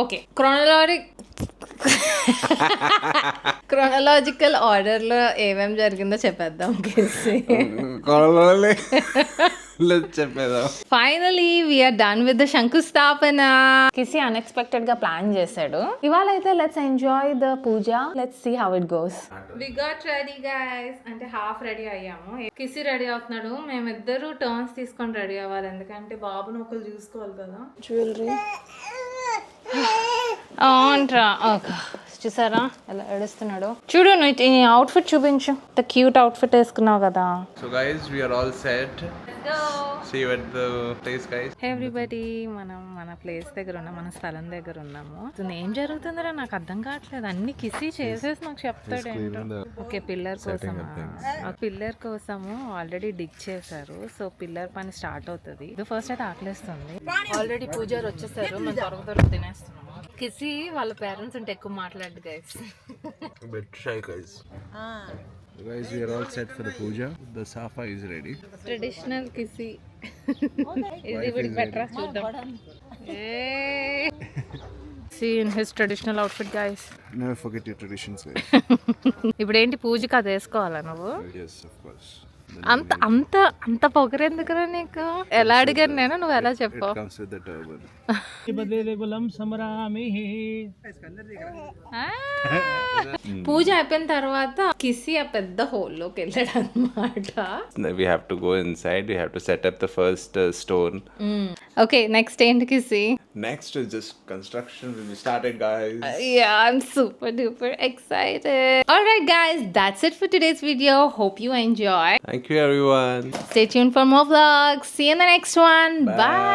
Okay, chronological ఆర్డర్లో ఏమేమి జరిగిందో చెప్పేద్దాం కేసీ. చెప్పేదా finally we're done with the శంకుస్థాపన. కిసి అన్ఎక్స్పెక్టెడ్ గా ప్లాన్ చేశాడు. ఇవాళ అయితే let's enjoy the puja, let's see how it goes. We got ready guys, అంటే హాఫ్ రెడీ అయ్యాము. కిసి రెడీ అవుతున్నాడు, మేమిద్దరు టర్న్స్ తీసుకొని రెడీ అవ్వాలి, ఎందుకంటే బాబుని ఒకరు చూసుకోవాలి కదా. జ్యువెలరీ అవునరా. ఓకే, చూసారా ఎలా ఏడుస్తున్నాడు. చూడు, నువ్వు ఈ అవుట్ఫిట్ చూపించు. ద క్యూట్ అవుట్ఫిట్ వేసుకున్నావు కదా. So guys we are all set. See you at the place guys. Everybody, మనం మన ప్లేస్ దగ్గర ఉన్నాం, మన స్థలం దగ్గర ఉన్నాము. ఏం జరుగుతుందిరా నాకు అర్థం కావట్లేదు. అన్ని కిసి చేసేసి నాకు చెప్తాడు ఏంటో. ఓకే, పిల్లర్ కోసము ఆల్రెడీ డిగ్ చేశారు. సో పిల్లర్ పని స్టార్ట్ అవుతుంది. ఇది ఫస్ట్ అయితే ఆకలేస్తుంది. ఆల్రెడీ పూజారి వచ్చేసారు, మేము త్వరగా తినేస్తున్నాము. కిసి వాళ్ళ పేరెంట్స్ ఉంటే ఎక్కువ మాట్లాడు guys. Guys, we are all set for the puja. The safa is ready. Traditional కిసి. ఇది వీడికి బెటరా చూద్దాం. See in his traditional outfit guys. Never forget your traditions guys. ఇప్పుడు ఏంటి పూజకి అది వేసుకోవాలా నువ్వు? Yes, of course. అంత అంత అంత పొగరెందుకురా నీకు? ఎలా అడిగాను నేను, నువ్వు ఎలా చెప్పు? It comes with the turban. పూజ అయిపోయిన తర్వాత కిసి ఆ పెద్ద హోల్లోకి వెళ్ళాడు అనమాట. We have to go inside. We have to set up the first stone. Okay, next ఏంటి కిసి? Next is just construction will be started guys. Yeah, I'm super duper excited. Alright guys, that's it for today's video. Hope you enjoy. Thank you everyone. Stay tuned for more vlogs. See you in the next one. Bye.